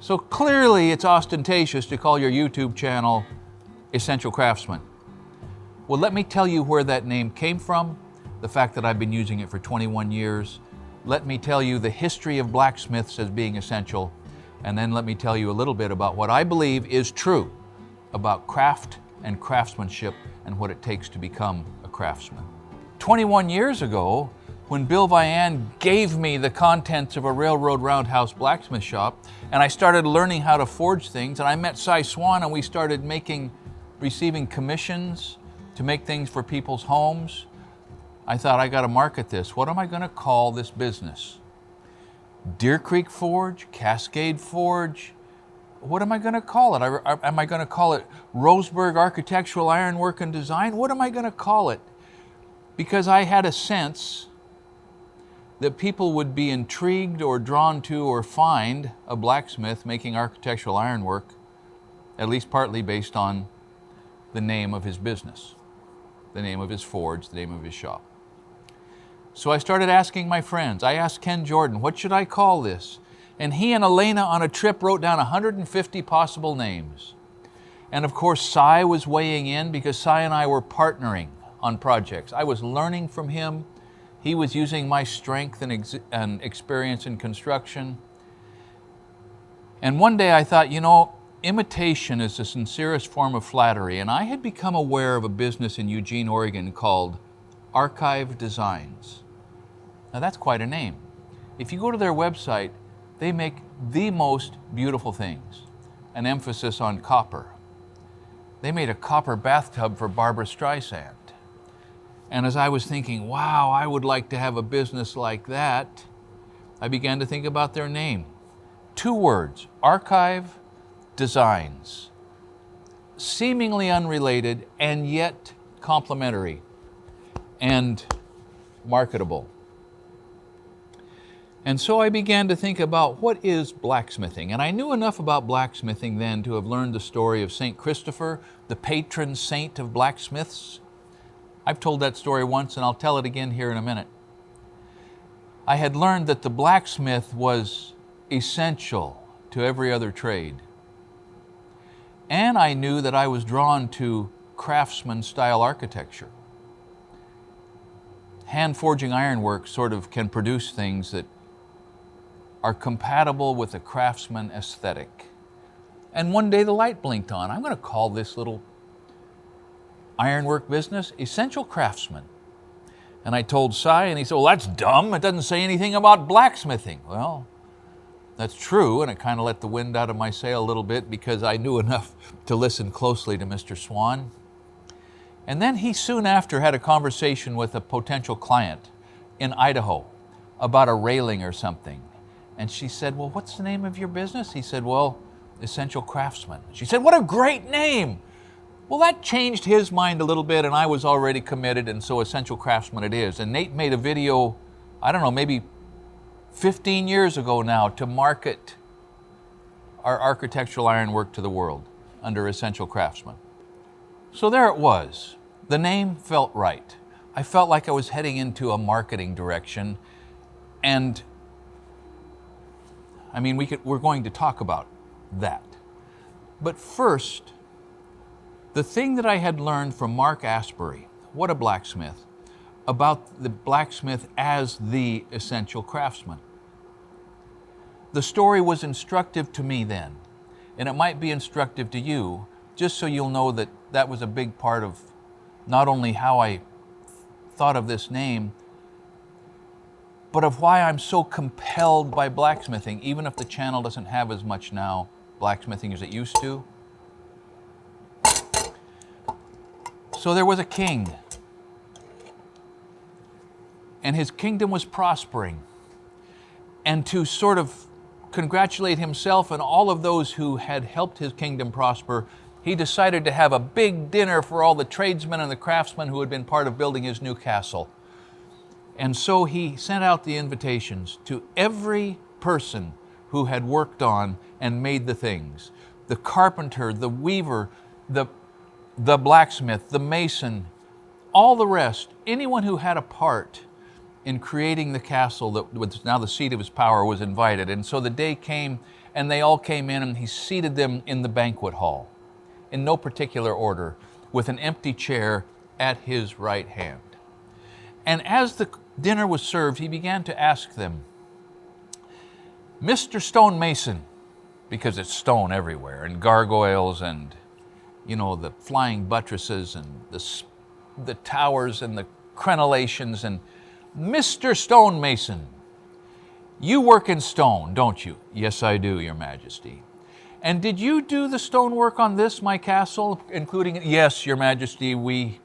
So clearly it's ostentatious to call your YouTube channel Essential Craftsman. Well, let me tell you where that name came from, the fact that I've been using it for 21 years. Let me tell you the history of blacksmiths as being essential, and then let me tell you a little bit about what I believe is true about craft and craftsmanship and what it takes to become a craftsman. 21 years ago, when Bill Vian gave me the contents of a railroad roundhouse blacksmith shop, and I started learning how to forge things, and I met Cy Swan and we started receiving commissions to make things for people's homes, I thought, I gotta market this. What am I gonna call this business? Deer Creek Forge, Cascade Forge, what am I gonna call it? Am I gonna call it Roseburg Architectural Ironwork and Design? What am I gonna call it? Because I had a sense that people would be intrigued or drawn to or find a blacksmith making architectural ironwork, at least partly based on the name of his business, the name of his forge, the name of his shop. So I started asking my friends. I asked Ken Jordan, what should I call this? And he and Elena on a trip wrote down 150 possible names. And of course, Cy was weighing in because Cy and I were partnering on projects. I was learning from him. He was using my strength and experience in construction. And one day I thought, you know, imitation is the sincerest form of flattery. And I had become aware of a business in Eugene, Oregon called Archive Designs. Now that's quite a name. If you go to their website, they make the most beautiful things, an emphasis on copper. They made a copper bathtub for Barbra Streisand. And as I was thinking, wow, I would like to have a business like that, I began to think about their name. 2 words, Archive Designs. Seemingly unrelated and yet complementary and marketable. And so I began to think about what is blacksmithing. And I knew enough about blacksmithing then to have learned the story of St. Christopher, the patron saint of blacksmiths. I've told that story once and I'll tell it again here in a minute. I had learned that the blacksmith was essential to every other trade. And I knew that I was drawn to craftsman style architecture. Hand forging ironwork sort of can produce things that are compatible with a craftsman aesthetic. And one day the light blinked on. I'm going to call this little ironwork business Essential Craftsman. And I told Cy, and he said, well, that's dumb. It doesn't say anything about blacksmithing. Well, that's true, and it kind of let the wind out of my sail a little bit because I knew enough to listen closely to Mr. Swan. And then he soon after had a conversation with a potential client in Idaho about a railing or something. And she said, well, what's the name of your business? He said, well, Essential Craftsman. She said, what a great name. Well, that changed his mind a little bit, and I was already committed, and so Essential Craftsman it is. And Nate made a video, I don't know, maybe 15 years ago now to market our architectural ironwork to the world under Essential Craftsman. So there it was. The name felt right. I felt like I was heading into a marketing direction, and I mean, we're going to talk about that. But first, the thing that I had learned from Mark Asbury, what a blacksmith, about the blacksmith as the essential craftsman. The story was instructive to me then, and it might be instructive to you, just so you'll know that that was a big part of not only how I thought of this name, but of why I'm so compelled by blacksmithing, even if the channel doesn't have as much now blacksmithing as it used to. So there was a king, and his kingdom was prospering. And to sort of congratulate himself and all of those who had helped his kingdom prosper, he decided to have a big dinner for all the tradesmen and the craftsmen who had been part of building his new castle. And so he sent out the invitations to every person who had worked on and made the things. The carpenter, the weaver, the blacksmith, the mason, all the rest, anyone who had a part in creating the castle that was now the seat of his power was invited. And so the day came, and they all came in, and he seated them in the banquet hall, in no particular order, with an empty chair at his right hand. And as the dinner was served, he began to ask them, Mr. Stonemason, because it's stone everywhere, and gargoyles, and the flying buttresses, and the towers, and the crenellations, and Mr. Stonemason, you work in stone, don't you? Yes, I do, Your Majesty. And did you do the stonework on this, my castle, including it? Yes, Your Majesty, we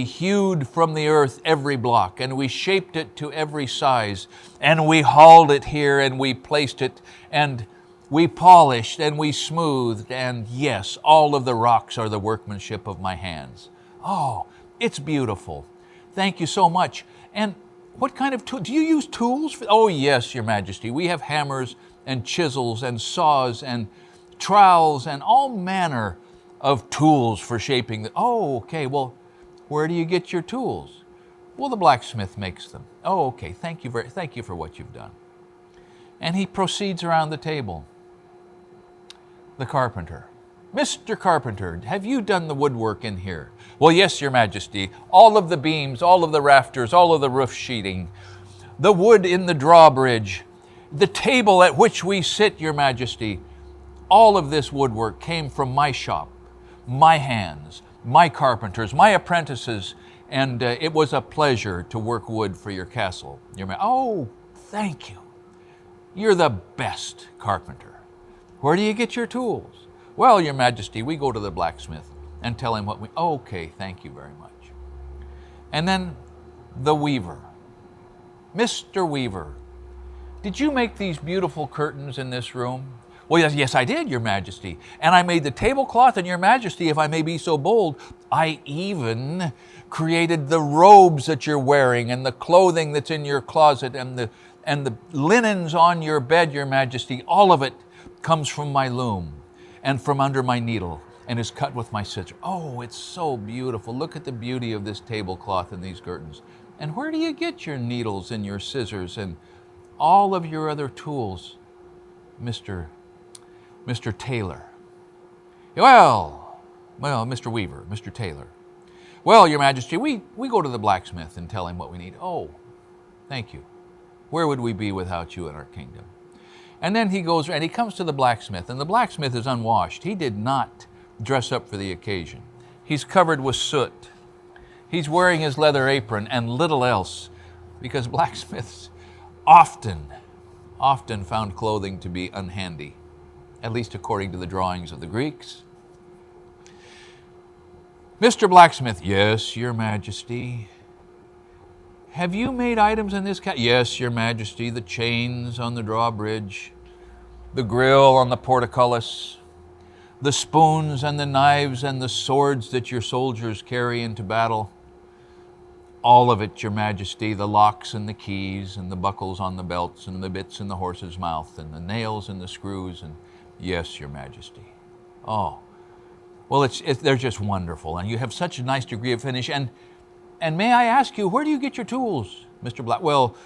hewed from the earth every block, and we shaped it to every size, and we hauled it here, and we placed it, and we polished, and we smoothed, and yes, all of the rocks are the workmanship of my hands. Oh, it's beautiful. Thank you so much. And what kind of tool? Do you use tools? Oh, yes, Your Majesty. We have hammers and chisels and saws and trowels and all manner of tools for shaping. Oh, okay. Well, where do you get your tools? Well, the blacksmith makes them. Oh, okay. Thank you for what you've done. And he proceeds around the table. The carpenter. Mr. Carpenter, have you done the woodwork in here? Well, yes, Your Majesty. All of the beams, all of the rafters, all of the roof sheeting, the wood in the drawbridge, the table at which we sit, Your Majesty. All of this woodwork came from my shop, my hands, my carpenters, my apprentices, and it was a pleasure to work wood for your castle. Oh, thank you. You're the best carpenter. Where do you get your tools? Well, Your Majesty, we go to the blacksmith and tell him what we... Okay, thank you very much. And then the weaver. Mr. Weaver, did you make these beautiful curtains in this room? Well, yes, I did, Your Majesty. And I made the tablecloth, and Your Majesty, if I may be so bold, I even created the robes that you're wearing and the clothing that's in your closet and the linens on your bed, Your Majesty. All of it comes from my loom and from under my needle, and is cut with my scissors. Oh, it's so beautiful. Look at the beauty of this tablecloth and these curtains. And where do you get your needles and your scissors and all of your other tools, Mr. Taylor? Well, Mr. Weaver, Mr. Taylor. Well, Your Majesty, we go to the blacksmith and tell him what we need. Oh, thank you. Where would we be without you in our kingdom? And then he goes, and he comes to the blacksmith, and the blacksmith is unwashed. He did not dress up for the occasion. He's covered with soot. He's wearing his leather apron and little else, because blacksmiths often found clothing to be unhandy, at least according to the drawings of the Greeks. Mr. Blacksmith, yes, Your Majesty. Have you made items in this Yes, Your Majesty, the chains on the drawbridge, the grill on the portcullis, the spoons and the knives and the swords that your soldiers carry into battle. All of it, Your Majesty, the locks and the keys and the buckles on the belts and the bits in the horse's mouth and the nails and the screws. And yes, Your Majesty. Oh, well, they're just wonderful. And you have such a nice degree of finish. And may I ask you, where do you get your tools, Mr. Black? Well,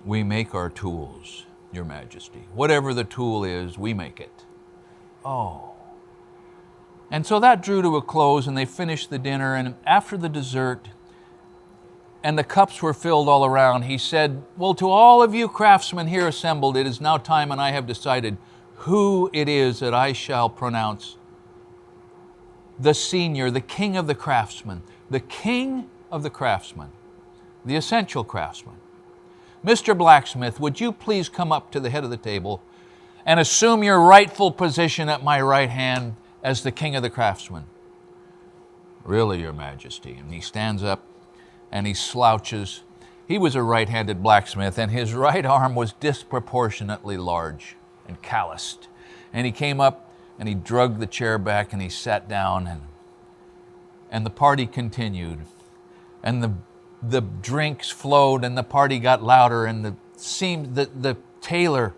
we make our tools, Your Majesty. Whatever the tool is, we make it. Oh. And so that drew to a close, and they finished the dinner. And after the dessert, and the cups were filled all around, he said, well, to all of you craftsmen here assembled, it is now time, and I have decided who it is that I shall pronounce the senior, the king of the craftsmen, the king of the craftsmen, the essential craftsman. Mr. Blacksmith, would you please come up to the head of the table and assume your rightful position at my right hand as the king of the craftsmen? Really, Your Majesty. And he stands up and he slouches. He was a right-handed blacksmith, and his right arm was disproportionately large and calloused. And he came up and he dragged the chair back and he sat down, and the party continued. And the drinks flowed, and the party got louder, and the tailor,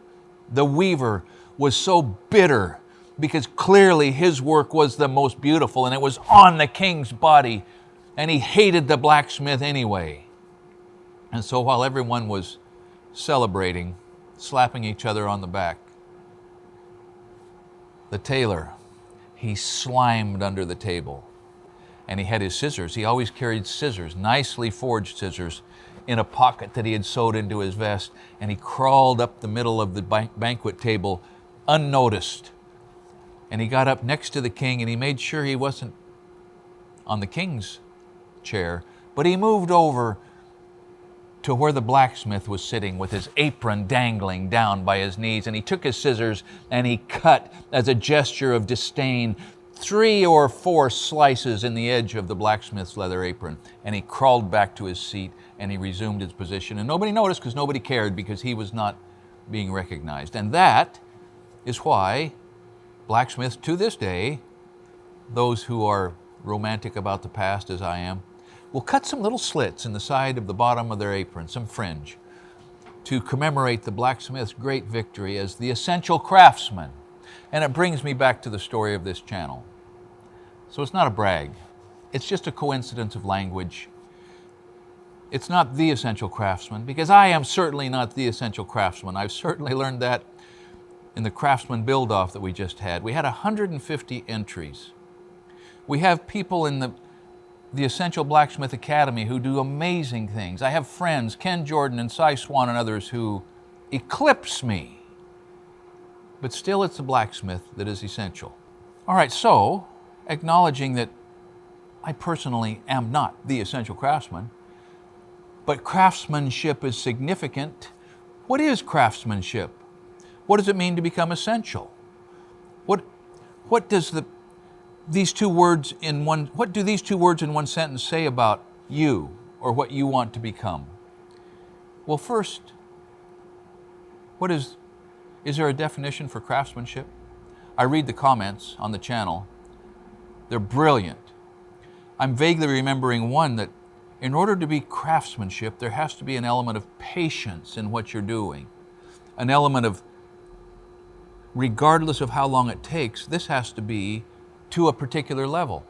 the weaver, was so bitter because clearly his work was the most beautiful, and it was on the king's body, and he hated the blacksmith anyway. And so while everyone was celebrating, slapping each other on the back, The tailor, he slimed under the table, and he had his scissors. He always carried scissors, nicely forged scissors, in a pocket that he had sewed into his vest, and he crawled up the middle of the banquet table unnoticed. And he got up next to the king, and he made sure he wasn't on the king's chair, but he moved over to where the blacksmith was sitting with his apron dangling down by his knees, and he took his scissors and he cut, as a gesture of disdain, 3 or 4 slices in the edge of the blacksmith's leather apron, and he crawled back to his seat and he resumed his position, and nobody noticed because nobody cared, because he was not being recognized. And that is why blacksmiths to this day, those who are romantic about the past as I am, will cut some little slits in the side of the bottom of their apron, some fringe, to commemorate the blacksmith's great victory as the essential craftsman. And it brings me back to the story of this channel. So it's not a brag. It's just a coincidence of language. It's not the essential craftsman, because I am certainly not the essential craftsman. I've certainly learned that in the craftsman build-off that we just had. We had 150 entries. We have people in the Essential Blacksmith Academy who do amazing things. I have friends, Ken Jordan and Cy Swan and others, who eclipse me. But still, it's the blacksmith that is essential. All right, so acknowledging that I personally am not the essential craftsman, but craftsmanship is significant. What is craftsmanship? What does it mean to become essential? What do these two words in one sentence say about you or what you want to become? Well, first, is there a definition for craftsmanship? I read the comments on the channel. They're brilliant. I'm vaguely remembering one that in order to be craftsmanship, there has to be an element of patience in what you're doing, an element of, regardless of how long it takes, this has to be to a particular level.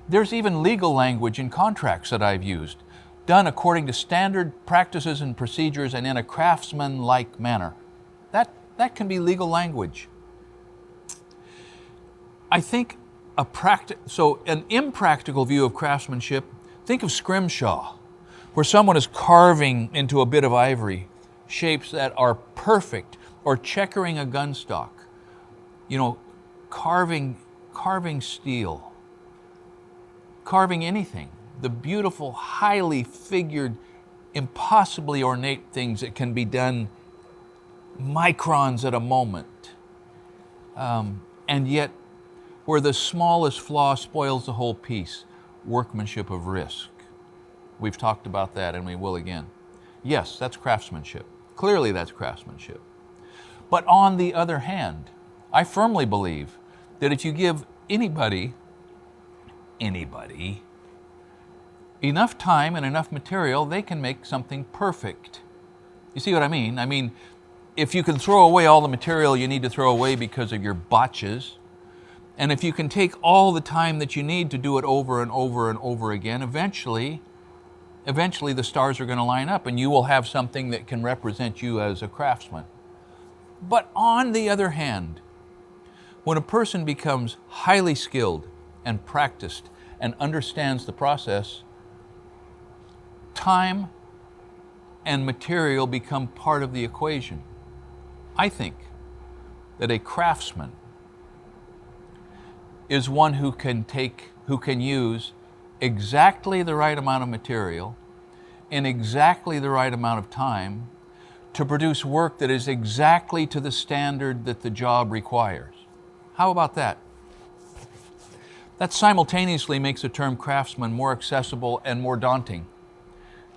There's even legal language in contracts that I've used, done according to standard practices and procedures and in a craftsman-like manner. That can be legal language. I think an impractical view of craftsmanship, think of scrimshaw, where someone is carving into a bit of ivory shapes that are perfect, or checkering a gun stock, carving steel, carving anything, the beautiful, highly figured, impossibly ornate things that can be done microns at a moment, and yet where the smallest flaw spoils the whole piece, workmanship of risk. We've talked about that, and we will again. Yes, that's craftsmanship. Clearly that's craftsmanship. But on the other hand, I firmly believe that if you give anybody, enough time and enough material, they can make something perfect. You see what I mean? I mean, if you can throw away all the material you need to throw away because of your botches, and if you can take all the time that you need to do it over and over and over again, eventually the stars are going to line up and you will have something that can represent you as a craftsman. But on the other hand, when a person becomes highly skilled and practiced and understands the process, time and material become part of the equation. I think that a craftsman is one who can use exactly the right amount of material in exactly the right amount of time to produce work that is exactly to the standard that the job requires. How about that? That simultaneously makes the term craftsman more accessible and more daunting,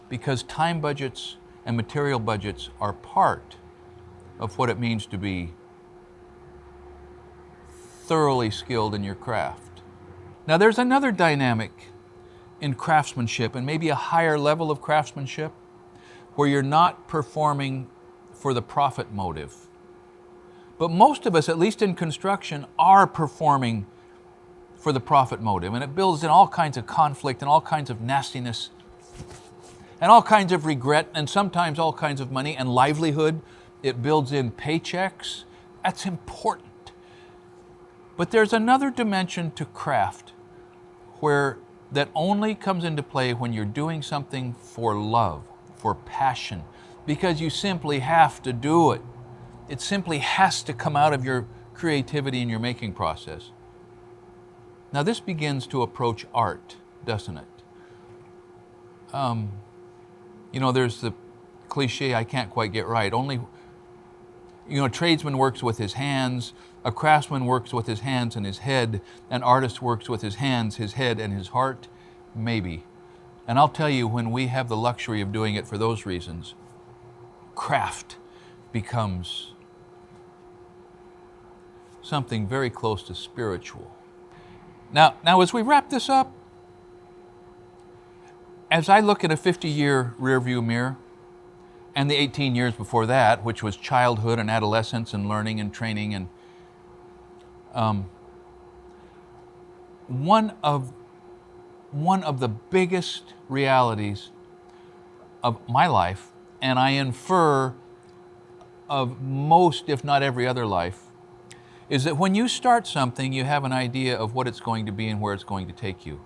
because time budgets and material budgets are part of what it means to be thoroughly skilled in your craft. Now, there's another dynamic in craftsmanship, and maybe a higher level of craftsmanship, where you're not performing for the profit motive. But most of us, at least in construction, are performing for the profit motive, and it builds in all kinds of conflict and all kinds of nastiness and all kinds of regret and sometimes all kinds of money and livelihood. It builds in paychecks That's important. But there's another dimension to craft that only comes into play when you're doing something for love, for passion, because you simply have to do it. It simply has to come out of your creativity and your making process. Now this begins to approach art, doesn't it? There's the cliche, I can't quite get right. A tradesman works with his hands, a craftsman works with his hands and his head, an artist works with his hands, his head, and his heart, maybe. And I'll tell you, when we have the luxury of doing it for those reasons, craft becomes something very close to spiritual. Now, as we wrap this up, as I look at a 50-year rearview mirror, and the 18 years before that, which was childhood and adolescence and learning and training, and one of the biggest realities of my life, and I infer of most, if not every other life, is that when you start something, you have an idea of what it's going to be and where it's going to take you.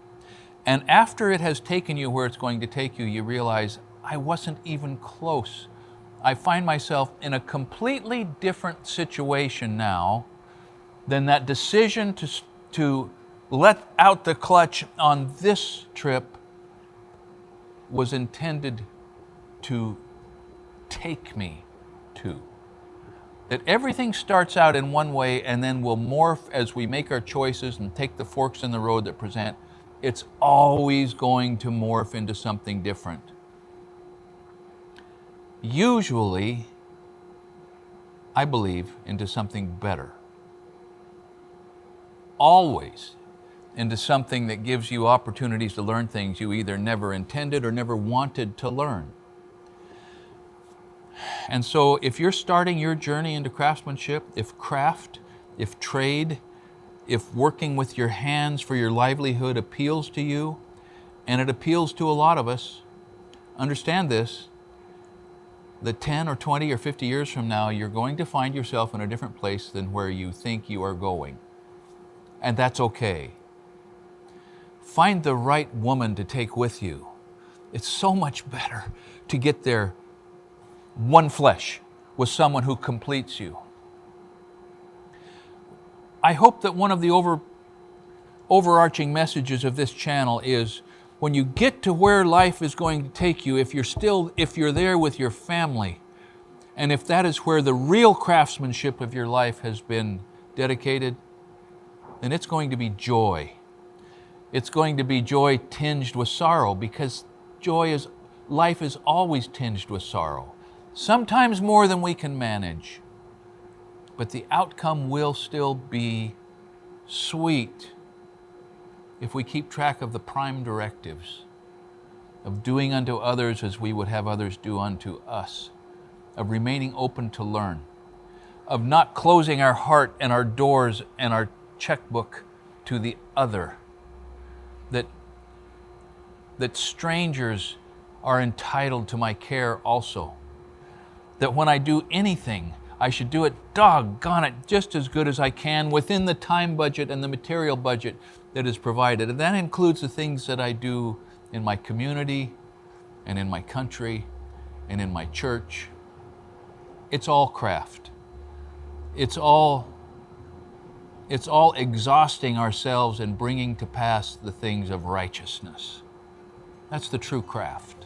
And after it has taken you where it's going to take you, you realize, I wasn't even close. I find myself in a completely different situation now than that decision to let out the clutch on this trip was intended to take me to. That everything starts out in one way and then will morph as we make our choices and take the forks in the road that present. It's always going to morph into something different. Usually, I believe, into something better. Always into something that gives you opportunities to learn things you either never intended or never wanted to learn. And so if you're starting your journey into craftsmanship, if craft, if trade, if working with your hands for your livelihood appeals to you, and it appeals to a lot of us, understand this, that 10 or 20 or 50 years from now, you're going to find yourself in a different place than where you think you are going. And that's okay. Find the right woman to take with you. It's so much better to get there one flesh with someone who completes you. I hope that one of the overarching messages of this channel is when you get to where life is going to take you, if you're there with your family, and if that is where the real craftsmanship of your life has been dedicated, then it's going to be joy. It's going to be joy tinged with sorrow, because life is always tinged with sorrow. Sometimes more than we can manage, but the outcome will still be sweet if we keep track of the prime directives of doing unto others as we would have others do unto us, of remaining open to learn, of not closing our heart and our doors and our checkbook to the other, that strangers are entitled to my care also, that when I do anything, I should do it, doggone it, just as good as I can within the time budget and the material budget that is provided. And that includes the things that I do in my community and in my country and in my church. It's all craft. It's all exhausting ourselves and bringing to pass the things of righteousness. That's the true craft.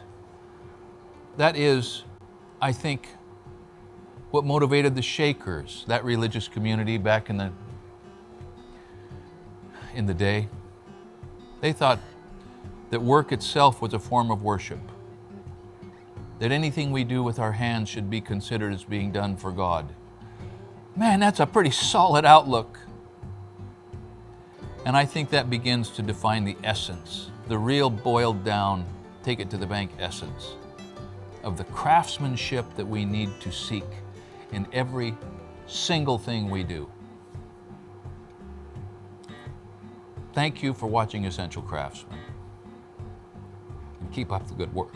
That is, I think, what motivated the Shakers, that religious community back in the day. They thought that work itself was a form of worship, that anything we do with our hands should be considered as being done for God. Man, that's a pretty solid outlook. And I think that begins to define the essence, the real boiled down, take it to the bank essence of the craftsmanship that we need to seek in every single thing we do. Thank you for watching Essential Craftsman, and keep up the good work.